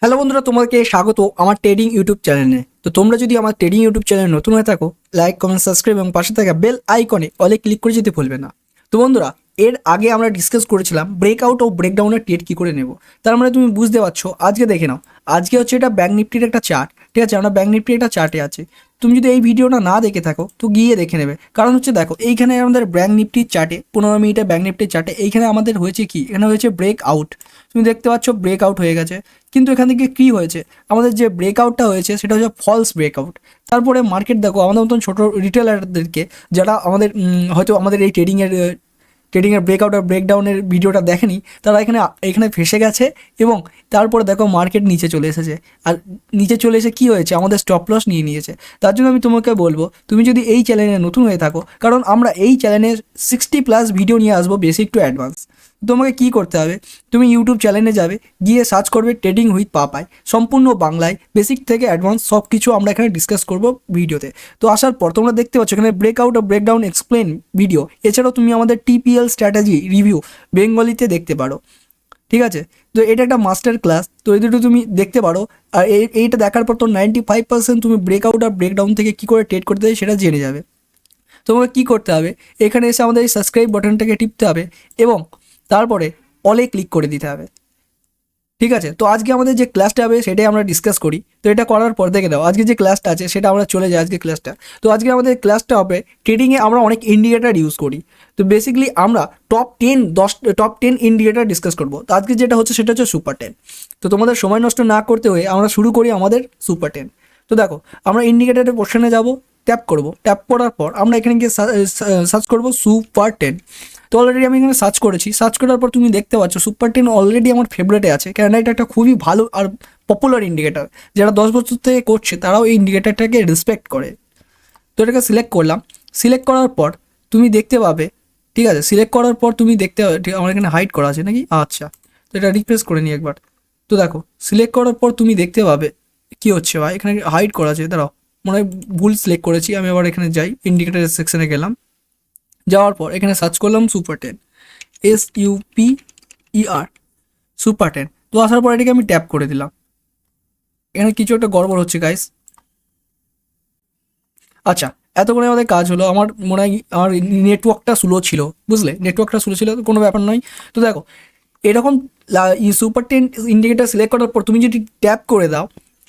Hello বন্ধুরা, তোমাকে স্বাগত আমার ট্রেডিং ইউটিউব চ্যানেলে। তো তোমরা যদি আমার ট্রেডিং ইউটিউব চ্যানেলে নতুন হয়ে থাকো, লাইক, কমেন্ট, সাবস্ক্রাইব এবং পাশে থাকা বেল আইকনে অলে ক্লিক করে যেতে ভুলবে না। তো বন্ধুরা, এর আগে আমরা ডিসকাস করেছিলাম ব্রেকআউট ও ব্রেকডাউনের ট্রেড কী করে নেব। তার মানে তুমি বুঝতে পারছো, আজকে দেখে নাও। আজকে হচ্ছে এটা ব্যাঙ্ক নিফটির একটা চার্ট, ঠিক আছে? আমরা ব্যাঙ্ক নিফটির একটা চার্টে আছি। তুমি যদি এই ভিডিওটা না দেখে থাকো তো গিয়ে দেখে নেবে, কারণ হচ্ছে দেখো এইখানে আমাদের ব্যাঙ্ক নিফটির চার্টে 15 মিনিটের ব্যাঙ্ক নিফটির চার্টে এইখানে আমাদের হয়েছে কি, এখানে হয়েছে ব্রেক আউট। তুমি দেখতে পাচ্ছ ব্রেক আউট হয়ে গেছে, কিন্তু এখান থেকে কী হয়েছে, আমাদের যে ব্রেকআউটটা হয়েছে সেটা হচ্ছে ফলস ব্রেকআউট। তারপরে মার্কেট দেখো আমাদের মতন ছোটো রিটেলারদেরকে, যারা আমাদের হয়তো আমাদের এই ট্রেডিংয়ের ব্রেকআউট আর ব্রেকডাউনের ভিডিওটা দেখেনি, তারা এখানে এখানে ফেসে গেছে। এবং তারপরে দেখো মার্কেট নিচে চলে এসেছে, আর নিচে চলে এসে কী হয়েছে, আমাদের স্টপ লস নিয়ে নিয়েছে। তার জন্য আমি তোমাকে বলবো, তুমি যদি এই চ্যানেলে নতুন হয়ে থাকো, কারণ আমরা এই চ্যানেলে 60+ ভিডিও নিয়ে আসবো বেসিক টু অ্যাডভান্স। তোমাকে কী করতে হবে, তুমি ইউটিউব চ্যানেলে যাবে, গিয়ে সার্চ করবে ট্রেডিং উইথ পাপাই, সম্পূর্ণ বাংলায় বেসিক থেকে অ্যাডভান্স সব কিছু আমরা এখানে ডিসকাস করব ভিডিওতে। তো আসার পর তোমরা দেখতে পাচ্ছ এখানে ব্রেকআউট ও ব্রেকডাউন এক্সপ্লেন ভিডিও, এছাড়াও তুমি আমাদের টিপিএল স্ট্র্যাটেজি রিভিউ বেঙ্গলিতে দেখতে পারো, ঠিক আছে? তো এটা একটা মাস্টার ক্লাস, তো এই দুটো তুমি দেখতে পারো। আর এইটা দেখার পর তো 95% তুমি ব্রেকআউট আর ব্রেকডাউন থেকে কী করে ট্রেড করতে হয় সেটা জেনে যাবে। তোমাকে কী করতে হবে, এখানে এসে আমাদের এই সাবস্ক্রাইব বাটনটাকে টিপতে হবে এবং তারপরে অলে ক্লিক করে দিতে হবে, ঠিক আছে? তো আজকে আমাদের যে ক্লাসটা হবে সেটাই আমরা ডিসকাস করি। তো এটা করার পর দেখে দাও আজকে যে ক্লাসটা আছে সেটা আমরা চলে যাই আজকে ক্লাসটা। তো আজকে আমাদের ক্লাসটা হবে ট্রেডিংয়ে আমরা অনেক ইন্ডিকেটার ইউজ করি। তো বেসিক্যালি আমরা টপ টেন ইন্ডিকেটার ডিসকাস করবো। তো আজকে যেটা হচ্ছে সেটা হচ্ছে সুপার 10। তো তোমাদের সময় নষ্ট না করতে হয়ে আমরা শুরু করি আমাদের সুপার 10। তো দেখো, আমরা ইন্ডিকেটারের পোর্শনে যাব, ট্যাপ করব, ট্যাপ করার পর আমরা এখানে গিয়ে সার্চ করবো সুপার 10। তো অলরেডি আমি এখানে সার্চ করেছি, সার্চ করার পর তুমি দেখতে পাচ্ছ সুপার 10 অলরেডি আমার ফেভারিটে আছে, কেননা এটা একটা খুবই ভালো আর পপুলার ইন্ডিকেটার। যারা 10 বছর থেকে করছে তারাও এই ইন্ডিকেটারটাকে রেসপেক্ট করে। তো এটাকে সিলেক্ট করলাম, সিলেক্ট করার পর তুমি দেখতে পাবে, ঠিক আছে? সিলেক্ট করার পর তুমি দেখতে পাবে, ঠিক আমার এখানে হাইড করা আছে নাকি, আচ্ছা। তো এটা রিফ্রেশ করে নিই একবার। তো দেখো সিলেক্ট করার পর তুমি দেখতে পাবে কী হচ্ছে ভাই, এখানে হাইড করা আছে, দাঁড়াও মনে হয় ভুল সিলেক্ট করেছি। আমি আবার এখানে যাই, ইন্ডিকেটারের সেকশনে গেলাম, যাওয়ার পর এখানে সার্চ করলাম সুপার 10, SUPER, সুপার 10। তো আসার পর এটাকে আমি ট্যাপ করে দিলাম। এখানে কিছু একটা গড়বড় হচ্ছে গাইস। আচ্ছা, এতক্ষণে আমাদের কাজ হলো। আমার মনে হয় আমার নেটওয়ার্কটা স্লো ছিল, বুঝলে? নেটওয়ার্কটা স্লো ছিল, তো কোনো ব্যাপার নয়। তো দেখো এরকম সুপার 10 ইন্ডিকেটার সিলেক্ট করার পর তুমি যদি ট্যাপ করে দাও,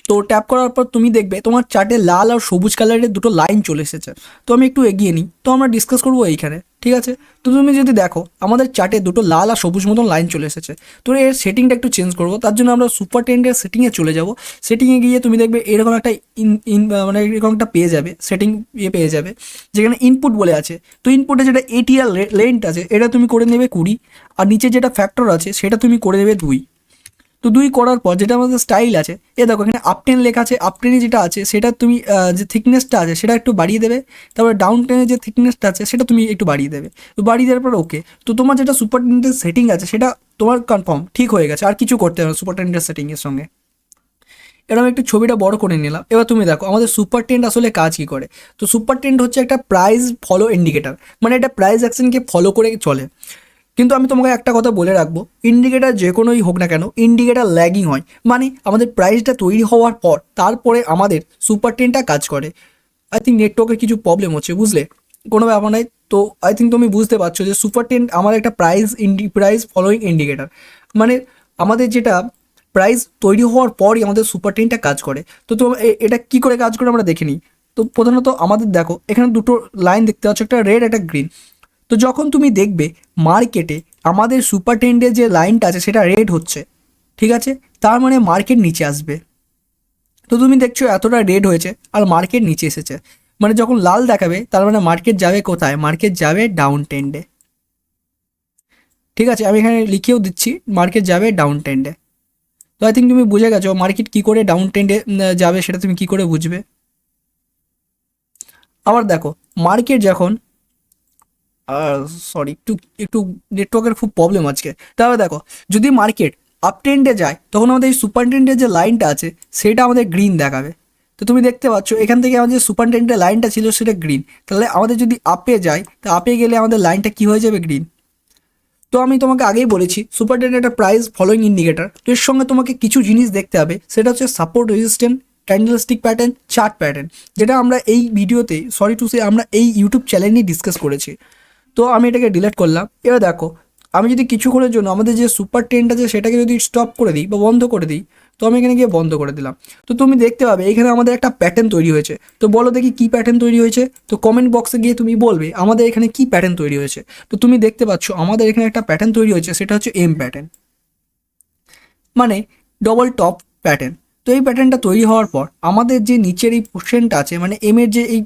তো ট্যাপ করার পর তুমি দেখবে তোমার চার্টে লাল আর সবুজ কালারের দুটো লাইন চলে এসেছে। তো আমি একটু এগিয়ে নিই, তো আমরা ডিসকাস করবো এইখানে, ঠিক আছে? তো তুমি যদি দেখো আমাদের চার্টে দুটো লাল আর সবুজ মতন লাইন চলে এসেছে। তো এর সেটিংটা একটু চেঞ্জ করবো, তার জন্য আমরা সুপার 10-এর সেটিংয়ে চলে যাব। সেটিংয়ে গিয়ে তুমি দেখবে এরকম একটা মানে এরকম একটা পেয়ে যাবে, সেটিং পেয়ে যাবে, যেখানে ইনপুট বলে আছে। তো ইনপুটে যেটা এটিআর লেন্থ আছে এটা তুমি করে নেবে 20, আর নিচে যেটা ফ্যাক্টর আছে সেটা তুমি করে নেবে 2। তো 2 করার পর যেটা আমাদের স্টাইল আছে, দেখো এখানে আপ 10 লেখা আছে, আপ 10-এ যেটা আছে সেটা তুমি যে থিকনেসটা আছে সেটা একটু বাড়িয়ে দেবে। তারপরে ডাউন 10-এ যে থিকনেসটা আছে সেটা তুমি একটু বাড়িয়ে দেবে। তো বাড়িয়ে দেওয়ার পর ওকে, তো তোমার যেটা সুপার 10-এর সেটিং আছে সেটা তোমার কনফার্ম ঠিক হয়ে গেছে, আর কিছু করতে হবে সুপার 10-এর সেটিংয়ের সঙ্গে। এরকম একটু ছবিটা বড় করে নিলাম। এবার তুমি দেখো আমাদের সুপার 10 আসলে কাজ কী করে। তো সুপার 10 হচ্ছে একটা প্রাইস ফলো ইন্ডিকেটার, মানে এটা প্রাইস অ্যাকশনকে ফলো করে চলে। কিন্তু আমি তোমাকে একটা কথা বলে রাখবো, ইন্ডিকেটার যে কোনোই হোক না কেন, ইন্ডিকেটার ল্যাগিং হয়, মানে আমাদের প্রাইসটা তৈরি হওয়ার পর তারপরে আমাদের সুপার 10টা কাজ করে। আই থিঙ্ক নেটওয়ার্কের কিছু প্রবলেম হচ্ছে, বুঝলে? কোনো ব্যাপার নাই। তো আই থিঙ্ক তুমি বুঝতে পারছো যে সুপার 10 আমার একটা প্রাইস ফলোয়িং ইন্ডিকেটার, মানে আমাদের যেটা প্রাইস তৈরি হওয়ার পরই আমাদের সুপার 10টা কাজ করে। তো এটা কী করে কাজ করে আমরা দেখে নিই। তো প্রধানত আমাদের দেখো এখানে দুটো লাইন দেখতে পাচ্ছ, একটা রেড একটা গ্রিন। তো যখন তুমি দেখবে মার্কেটে আমাদের সুপার 10-এর যে লাইনটা আছে সেটা রেড হচ্ছে, ঠিক আছে? তার মানে মার্কেট নিচে আসবে। তো তুমি দেখছো এতটা রেড হয়েছে আর মার্কেট নিচে এসেছে, মানে যখন লাল দেখাবে তার মানে মার্কেট যাবে কোথায়, মার্কেট যাবে ডাউন 10-এ, ঠিক আছে? আমি এখানে লিখেও দিচ্ছি মার্কেট যাবে ডাউন 10-এ। তো আই থিঙ্ক তুমি বুঝে গেছো মার্কেট কী করে ডাউন 10-এ যাবে, সেটা তুমি কী করে বুঝবে। আবার দেখো মার্কেট যখন সরি, একটু একটু নেটওয়ার্কের খুব প্রবলেম আজকে। তাহলে দেখো যদি মার্কেট আপ 10-এ যায় তখন আমাদের এই সুপার 10-এর যে লাইনটা আছে সেটা আমাদের গ্রিন দেখাবে। তো তুমি দেখতে পাচ্ছ এখান থেকে আমাদের যে সুপার 10-এর লাইনটা ছিল সেটা গ্রিন, তাহলে আমাদের যদি আপে যায়, তো আপে গেলে আমাদের লাইনটা কী হয়ে যাবে, গ্রিন। তো আমি তোমাকে আগেই বলেছি সুপার ট্রেন্ড একটা প্রাইস ফলোইং ইন্ডিকেটর। তো এর সঙ্গে তোমাকে কিছু জিনিস দেখতে হবে, সেটা হচ্ছে support, resistant, candlestick pattern, chart pattern, যেটা আমরা এই ভিডিওতে সরি টু সে আমরা এই ইউটিউব চ্যানেলেই ডিসকাস করেছি। তো আমি এটাকে ডিলিট করলাম। এবার দেখো আমি যদি কিছুক্ষণের জন্য আমাদের যে সুপার ট্রেন্ড আছে সেটাকে যদি স্টপ করে দিই বা বন্ধ করে দিই, তো আমি এখানে গিয়ে বন্ধ করে দিলাম। তো তুমি দেখতে পাবে এখানে আমাদের একটা প্যাটার্ন তৈরি হয়েছে। তো বলো দেখি কী প্যাটার্ন তৈরি হয়েছে। তো কমেন্ট বক্সে গিয়ে তুমি বলবে আমাদের এখানে কী প্যাটার্ন তৈরি হয়েছে। তো তুমি দেখতে পাচ্ছ আমাদের এখানে একটা প্যাটার্ন তৈরি হয়েছে, সেটা হচ্ছে এম প্যাটার্ন, মানে ডবল টপ প্যাটার্ন। তো এই প্যাটার্নটা তৈরি হওয়ার পর আমাদের যে নিচের এই পোর্শনটা আছে, মানে এম এর যে এই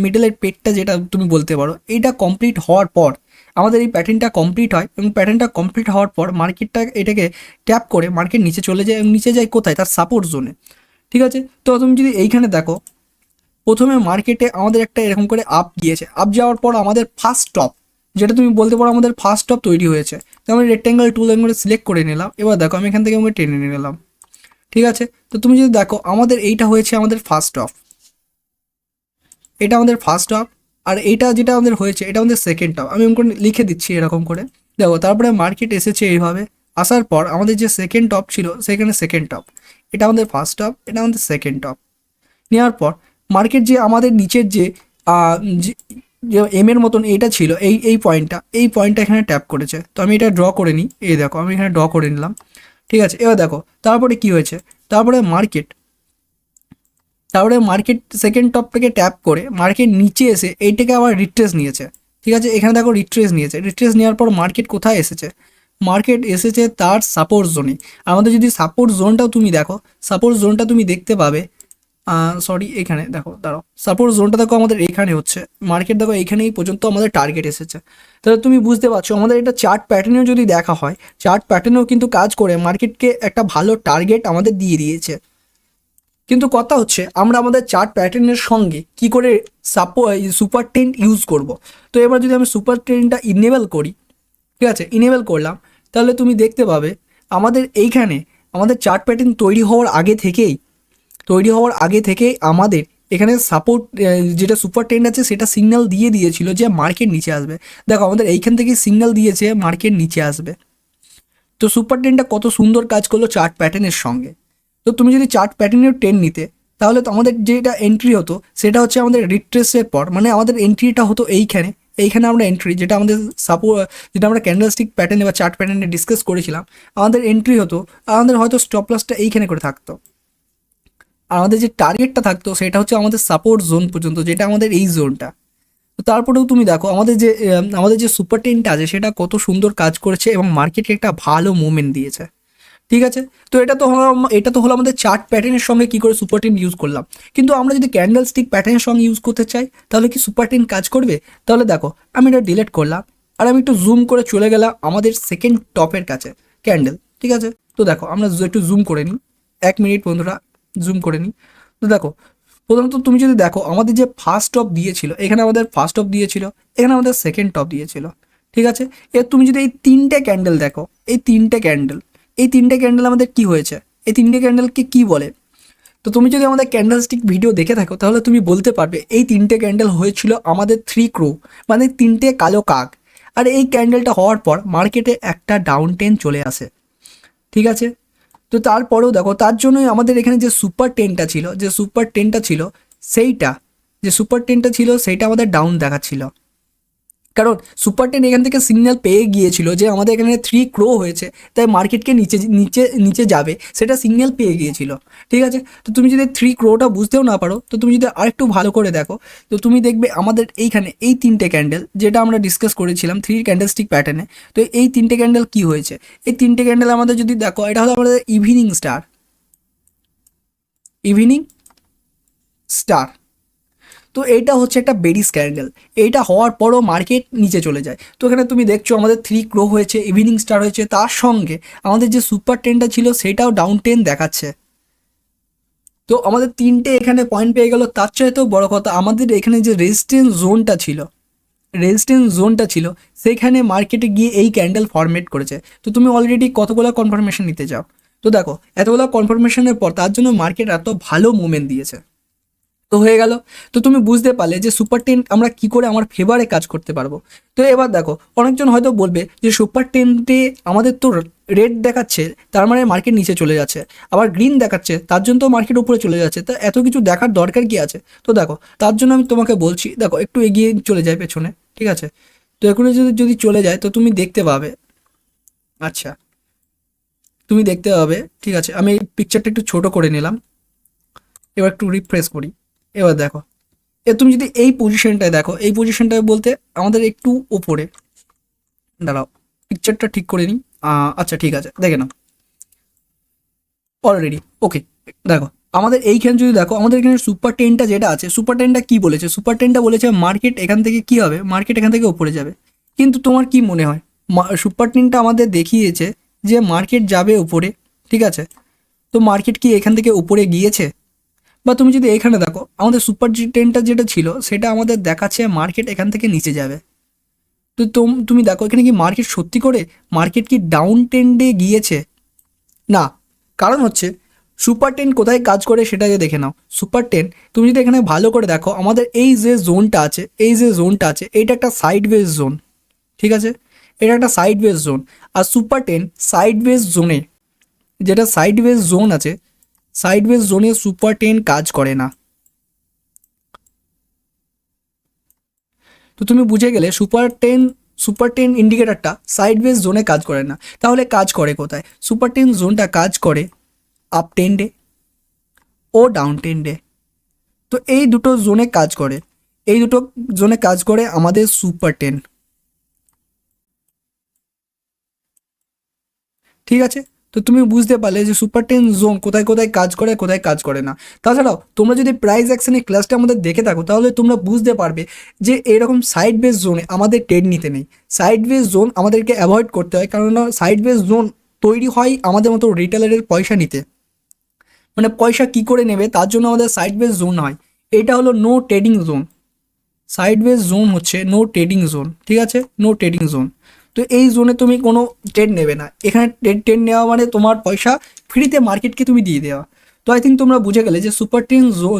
মিডলের পেটটা যেটা তুমি বলতে পারো, এইটা কমপ্লিট হওয়ার পর আমাদের এই প্যাটার্নটা কমপ্লিট হয়, এবং প্যাটার্নটা কমপ্লিট হওয়ার পর মার্কেটটা এটাকে ট্যাপ করে মার্কেট নিচে চলে যায়, এবং নিচে যায় কোথায়, তার সাপোর্ট জোনে। ঠিক আছে, তো তুমি যদি এইখানে দেখো প্রথমে মার্কেটে আমাদের একটা এরকম করে আপ গিয়েছে, আপ যাওয়ার পর আমাদের ফার্স্ট টপ, যেটা তুমি বলতে পারো আমাদের ফার্স্ট টপ তৈরি হয়েছে। তো আমি রেক্ট্যাঙ্গেল টুল করে সিলেক্ট করে নিলাম। এবার দেখো আমি এখান থেকে আমাকে টেনে নিয়ে নিলাম। ঠিক আছে, তো তুমি যদি দেখো আমাদের এইটা হয়েছে আমাদের ফার্স্ট টপ, এটা আমাদের ফার্স্ট টপ, আর এইটা যেটা আমাদের হয়েছে এটা আমাদের সেকেন্ড টপ। আমি এরকম লিখে দিচ্ছি এরকম করে। দেখো তারপরে মার্কেট এসেছে এইভাবে, আসার পর আমাদের যে সেকেন্ড টপ ছিল সেখানে সেকেন্ড টপ, এটা আমাদের ফার্স্ট টপ, এটা আমাদের সেকেন্ড টপ। নেওয়ার পর মার্কেট যে আমাদের নিচের যে এম এর মতন এটা ছিল, এই পয়েন্টটা, এই পয়েন্টটা এখানে ট্যাপ করেছে। তো আমি এটা ড্র করে নিই। এই দেখো আমি এখানে ড্র করে নিলাম। ঠিক আছে, এবার দেখো তারপরে কি হয়েছে, তারপরে মার্কেট সেকেন্ড টপটাকে ট্যাপ করে মার্কেট নিচে এসে এইটাকে আবার রিট্রেস নিয়েছে। ঠিক আছে, এখানে দেখো রিট্রেস নিয়েছে। রিট্রেস নেওয়ার পর মার্কেট কোথায় এসেছে, মার্কেট এসেছে তার সাপোর্ট জোনে। আমাদের যদি সাপোর্ট জোনটাও তুমি দেখো, সাপোর্ট জোনটা তুমি দেখতে পাবে, সরি এখানে দেখো, দাঁড়াও, সাপোর্ট জোনটা দেখো আমাদের এখানে হচ্ছে, মার্কেট দেখো এইখানেই পর্যন্ত আমাদের টার্গেট এসেছে। তাহলে তুমি বুঝতে পারছো আমাদের এটা চার্ট প্যাটার্নেও যদি দেখা হয়, চার্ট প্যাটার্নেও কিন্তু কাজ করে মার্কেটকে একটা ভালো টার্গেট আমাদের দিয়ে দিয়েছে। কিন্তু কথা হচ্ছে আমরা আমাদের চার্ট প্যাটার্নের সঙ্গে কি করে সুপার ট্রেন্ড ইউজ করব। তো এবার যদি আমি সুপার ট্রেন্ডটা ইনেবল করি, ঠিক আছে, ইনেবল করলাম, তাহলে তুমি দেখতে পাবে আমাদের এইখানে আমাদের চার্ট প্যাটার্ন তৈরি হওয়ার আগে থেকেই আমাদের এখানে সাপোর্ট যেটা সুপার ট্রেন্ড আছে সেটা সিগন্যাল দিয়ে দিয়েছিল যে মার্কেট নিচে আসবে। দেখো আমাদের এইখান থেকে সিগন্যাল দিয়েছে মার্কেট নিচে আসবে। তো সুপার ট্রেন্ডটা কত সুন্দর কাজ করলো চার্ট প্যাটার্নের সঙ্গে। তো তুমি যদি চার্ট প্যাটার্নের ট্রেন্ড নিতে, তাহলে তো আমাদের যেটা এন্ট্রি হতো সেটা হচ্ছে আমাদের রিট্রেসের পর, মানে আমাদের এন্ট্রিটা হতো এইখানে আমরা এন্ট্রি, যেটা আমাদের যেটা আমরা ক্যান্ডেলস্টিক প্যাটার্নে বা চার্ট প্যাটার্নে ডিসকাস করেছিলাম, আমাদের এন্ট্রি হতো, আমাদের হয়তো স্টপ লসটা এইখানে করে থাকতো, আর আমাদের যে টার্গেটটা থাকতো সেটা হচ্ছে আমাদের সাপোর্ট জোন পর্যন্ত, যেটা আমাদের এই জোনটা। তো তারপরেও তুমি দেখো আমাদের যে সুপার ট্রেন্ডটা আছে সেটা কত সুন্দর কাজ করেছে এবং মার্কেটে একটা ভালো মুভমেন্ট দিয়েছে। ঠিক আছে, তো এটা তো হলো আমাদের চার্ট প্যাটার্নের সঙ্গে কী করে সুপার ট্রেন্ড ইউজ করলাম। কিন্তু আমরা যদি ক্যান্ডেল স্টিক প্যাটার্নের সঙ্গে ইউজ করতে চাই তাহলে কি সুপার ট্রেন্ড কাজ করবে? তাহলে দেখো আমি এটা ডিলিট করলাম, আর আমি একটু জুম করে চলে গেলাম আমাদের সেকেন্ড টপের কাছে ক্যান্ডেল। ঠিক আছে, তো দেখো আমরা একটু জুম করে নিই, 1 মিনিট বন্ধুরা, জুম করে নিই। তো দেখো প্রথমত তুমি যদি দেখো আমাদের যে ফার্স্ট টপ দিয়েছিল, এখানে আমাদের ফার্স্ট টপ দিয়েছিল, এখানে আমাদের সেকেন্ড টপ দিয়েছিল। ঠিক আছে, এর তুমি যদি এই তিনটে ক্যান্ডেল দেখো, এই তিনটে ক্যান্ডেল আমাদের কি হয়েছে, এই তিনটে ক্যান্ডেলকে কি বলে? তো তুমি যদি আমাদের ক্যান্ডেলস্টিক ভিডিও দেখে থাকো তাহলে তুমি বলতে পারবে এই তিনটে ক্যান্ডেল হয়েছিল আমাদের 3 ক্রো, মানে তিনটে কালো কাক। আর এই ক্যান্ডেলটা হওয়ার পর মার্কেটে একটা ডাউন ট্রেন্ড চলে আসে। ঠিক আছে, তো তারপরেও দেখো তার জন্যই আমাদের এখানে যে সুপার টেনটা ছিল সেইটা আমাদের ডাউন দেখাচ্ছিল, কারণ সুপার টেন এখান থেকে সিগন্যাল পেয়ে গিয়েছিল যে আমাদের এখানে 3 ক্রো হয়েছে, তাই মার্কেটকে নিচে নিচে নিচে যাবে, সেটা সিগন্যাল পেয়ে গিয়েছিল। ঠিক আছে, তো তুমি যদি 3 ক্রোটা বুঝতেও না পারো, তো তুমি যদি আরেকটু ভালো করে দেখো, তো তুমি দেখবে আমাদের এইখানে এই তিনটে ক্যান্ডেল যেটা আমরা ডিসকাস করেছিলাম 3 ক্যান্ডেলস্টিক প্যাটার্নে, তো এই তিনটে ক্যান্ডেল কি হয়েছে, এই তিনটে ক্যান্ডেল আমাদের যদি দেখো, এটা হলো আমাদের ইভিনিং স্টার। তো এইটা হচ্ছে একটা বেরিস ক্যান্ডেল, এইটা হওয়ার পরও মার্কেট নিচে চলে যায়। তো এখানে তুমি দেখছো আমাদের 3 ক্রো হয়েছে, ইভিনিং স্টার হয়েছে, তার সঙ্গে আমাদের যে সুপার টেনটা ছিল সেটাও ডাউন টেন দেখাচ্ছে। তো আমাদের তিনটে এখানে পয়েন্ট পেয়ে গেল। তার চাইতেও বড় কথা, আমাদের এখানে যে রেজিস্ট্যান্স জোনটা ছিল সেখানে মার্কেটে গিয়ে এই ক্যান্ডেল ফরমেট করেছে। তো তুমি অলরেডি কতগুলো কনফার্মেশন নিতে চাও, তো দেখো এতগুলো কনফার্মেশনের পর তার জন্য মার্কেট এত ভালো মুভমেন্ট দিয়েছে। তো হয়ে গেল। তো তুমি বুঝতে পারলে যে সুপার টেন আমরা কি করে আমার ফেভারে কাজ করতে পারবো। তো এবার দেখো, অনেকজন হয়তো বলবে যে সুপার টেনটে আমাদের তো রেড দেখাচ্ছে, তার মানে মার্কেট নিচে চলে যাচ্ছে, আবার গ্রিন দেখাচ্ছে, তার জন্য তো মার্কেট উপরে চলে যাচ্ছে। তা এত কিছু দেখার দরকার কি আছে? তো দেখো, তার জন্য আমি তোমাকে বলছি, দেখো একটু এগিয়ে চলে যায় পেছনে, ঠিক আছে? তো এখানে যদি যদি চলে যায় তো তুমি দেখতে পাবে, আচ্ছা তুমি দেখতে পাবে, ঠিক আছে, আমি এই পিকচারটা একটু ছোট করে নিলাম, এবার একটু রিফ্রেশ করি। এবার দেখো, তুমি যদি এই পজিশনটায় দেখো, এই পজিশনটায় বলতে আমাদের একটু ওপরে, দাঁড়াও পিকচারটা ঠিক করে নিই। আচ্ছা ঠিক আছে, দেখে নাও অলরেডি। ওকে, দেখো আমাদের এইখানে যদি দেখো, আমাদের এখানে সুপার টেনটা যেটা আছে, সুপার টেনটা কি বলেছে? সুপার টেনটা বলেছে মার্কেট এখান থেকে কি হবে, মার্কেট এখান থেকে উপরে যাবে। কিন্তু তোমার কি মনে হয়, সুপার টেনটা আমাদের দেখিয়েছে যে মার্কেট যাবে উপরে, ঠিক আছে? তো মার্কেট কি এখান থেকে উপরে গিয়েছে? বা তুমি যদি এখানে দেখো, আমাদের সুপার টেনটা যেটা ছিল সেটা আমাদের দেখাচ্ছে মার্কেট এখান থেকে নিচে যাবে। তো তুমি দেখো এখানে কি মার্কেট সত্যি করে মার্কেট কি ডাউন ট্রেন্ডে গিয়েছে? না। কারণ হচ্ছে সুপার টেন কোথায় কাজ করে সেটাকে দেখে নাও। সুপার টেন তুমি যদি এখানে ভালো করে দেখো, আমাদের এই যে জোনটা আছে, এই যে জোনটা আছে, এইটা একটা সাইড ওয়েজ জোন, ঠিক আছে? এটা একটা সাইড ওয়েজ জোন। আর সুপার টেন সাইড ওয়েজ জোনে, যেটা সাইড ওয়েজ জোন আছে, সাইড ওয়েজ জোনে সুপার টেন কাজ করে না। তো তুমি বুঝে গেলে সুপার টেন ইন্ডিকেটারটা সাইডওয়েজ জোনে কাজ করে না। তাহলে কাজ করে কোথায়? সুপার টেন জোনটা কাজ করে আপ টেন্ডে ও ডাউন টেন্ডে। তো এই দুটো জোনে কাজ করে, এই দুটো জোনে কাজ করে আমাদের সুপার টেন, ঠিক আছে? তো তুমি বুঝতে পারলে যে সুপার টেন জোন কোথায় কোথায় কাজ করে, কোথায় কাজ করে না। তাছাড়াও তোমরা যদি প্রাইস অ্যাকশনের ক্লাসটা আমাদের দেখে থাকো, তাহলে তোমরা বুঝতে পারবে যে এরকম সাইড বেস জোনে আমাদের ট্রেড নিতে নেই। সাইড বেস জোন আমাদেরকে অ্যাভয়েড করতে হয়, কারণ সাইড বেস জোন তৈরি হয় আমাদের মতো রিটেলারের পয়সা নিতে, মানে পয়সা কি করে নেবে তার জন্য আমাদের সাইড বেস জোন হয়। এটা হলো no trading zone. Side base zone হচ্ছে নো ট্রেডিং জোন, ঠিক আছে? No trading zone. তো এই জোনে তুমি কোনো ট্রেড নেবে না। এখানে ট্রেড নেওয়া মানে তোমার পয়সা ফ্রিতে মার্কেটকে তুমি দিয়ে দেওয়া। তো আই থিঙ্ক তোমরা বুঝে গেলে যে super trend zone,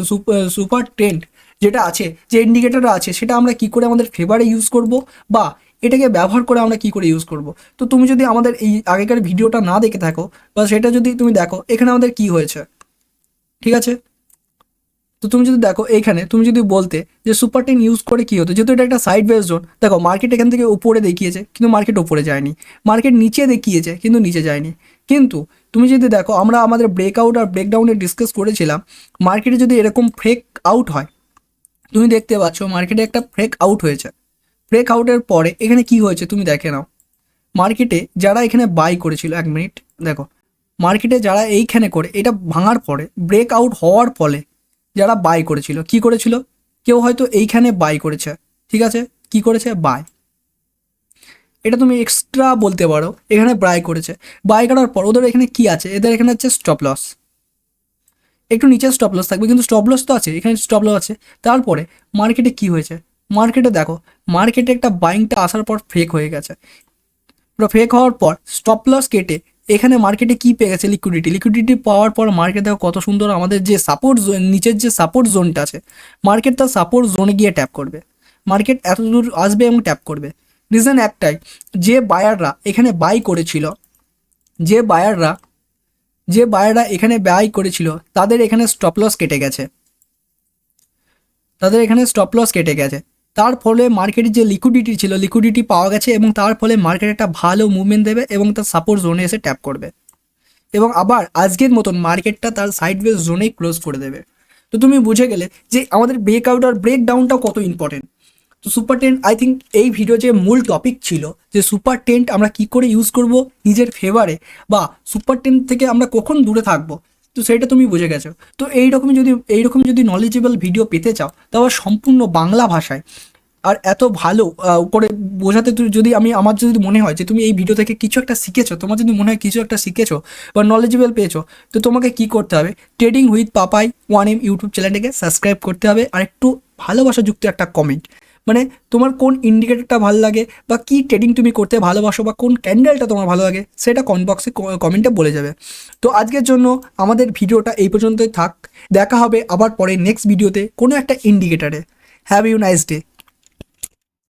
super trend যেটা আছে, যে ইন্ডিকেটার আছে, সেটা আমরা কি করে আমাদের ফেভারে ইউজ করব, বা এটাকে ব্যবহার করে আমরা কি করে ইউজ করব। তো তুমি যদি আমাদের এই আগেকার ভিডিওটা না দেখে থাকো, বা সেটা যদি তুমি দেখো, এখানে আমাদের কি হয়েছে, ঠিক আছে? তো তুমি যদি দেখো এইখানে, তুমি যদি বলতে যে সুপার টেন ইউজ করে কী হতো, যেহেতু এটা একটা সাইড বেস জোন, দেখো মার্কেট এখান থেকে উপরে দেখিয়েছে কিন্তু মার্কেট উপরে যায়নি, মার্কেট নিচে দেখিয়েছে কিন্তু নিচে যায়নি। কিন্তু তুমি যদি দেখো, আমরা আমাদের ব্রেকআউট আর ব্রেকডাউনে ডিসকাস করেছিলাম, মার্কেটে যদি এরকম ব্রেক আউট হয়, তুমি দেখতে পাচ্ছ মার্কেটে একটা ব্রেক আউট হয়েছে। ব্রেক আউটের পরে এখানে কি হয়েছে তুমি দেখে নাও। মার্কেটে যারা এখানে বাই করেছিল, এক মিনিট দেখো, মার্কেটে যারা এইখানে করে এটা ভাঙার পরে ব্রেক আউট হওয়ার ফলে যারা বাই করেছিল, কি করেছিল? কেউ হয়তো এইখানে বাই করেছে, ঠিক আছে? কি করেছে? বাই। এটা তুমি এক্সট্রা বলতে পারো, এখানে বাই করেছে। বাই করার পর ওদের এখানে কি আছে? এদের এখানে হচ্ছে স্টপ লস, একটু নিচে স্টপ লস থাকবে, কিন্তু স্টপ লস তো আছে, এখানে স্টপ লস আছে। তারপরে মার্কেটে কি হয়েছে? মার্কেটে দেখো, মার্কেটে একটা বাইংটা আসার পর ফেক হয়ে গেছে। পুরো ফেক হওয়ার পর স্টপ লস কেটে এখানে মার্কেটে কি পেয়ে গেছে? লিকুইডিটি পাওয়ার পর মার্কেট দেখো কত সুন্দর, আমাদের যে সাপোর্ট জোন, নিচের যে সাপোর্ট জোনটা আছে, মার্কেট তার সাপোর্ট জোনে গিয়ে ট্যাপ করবে। মার্কেট এত দূর আসবে এবং ট্যাপ করবে। রিজন একটাই, যে বায়াররা এখানে বাই করেছিল, যে বায়াররা যে বায়াররা এখানে বাই করেছিল, তাদের এখানে স্টপ লস কেটে গেছে, তাদের এখানে স্টপ লস কেটে গেছে। তার ফলে মার্কেটের যে লিকুইডিটি ছিল, লিকুইডিটি পাওয়া গেছে, এবং তার ফলে মার্কেট একটা ভালো মুভমেন্ট দেবে এবং তার সাপোর্ট জোনে এসে ট্যাপ করবে, এবং আবার আজকের মতন মার্কেটটা তার সাইডওয়েজ জোনেই ক্লোজ করে দেবে। তো তুমি বুঝে গেলে যে আমাদের ব্রেকআউট আর ব্রেক ডাউনটাও কত ইম্পর্টেন্ট। তো সুপার টেন্ট আই থিঙ্ক এই ভিডিও যে মূল টপিক ছিল, যে সুপার টেন্ট আমরা কি করে ইউজ করব নিজের ফেভারে, বা সুপার টেন্ট থেকে আমরা কখন দূরে থাকবো, তো সেটা তুমি বুঝে গেছো। তো এইরকম যদি নলেজেবল ভিডিও পেতে চাও, তাহলে সম্পূর্ণ বাংলা ভাষায় আর এত ভালো করে বোঝাতে, যদি আমার যদি মনে হয় যে তুমি এই ভিডিও থেকে কিছু একটা শিখেছো, তোমার যদি মনে হয় কিছু একটা শিখেছো বা নলেজেবল পেয়েছো, তো তোমাকে কি করতে হবে? Trading with Papai 1M YouTube চ্যানেলটাকে সাবস্ক্রাইব করতে হবে, আর একটু ভালোবাসাযুক্ত একটা কমেন্ট, মানে তোমার কোন ইন্ডিকেটরটা ভালো লাগে বা কী ট্রেডিং তুমি করতে ভালোবাসো বা কোন ক্যান্ডেলটা তোমার ভালো লাগে সেটা কমেন্ট বক্সে কমেন্টে বলে যাবে। তো আজকের জন্য আমাদের ভিডিওটা এই পর্যন্তই থাক। দেখা হবে আবার পরে নেক্সট ভিডিওতে কোনো একটা ইন্ডিকেটারে। Have you nice day.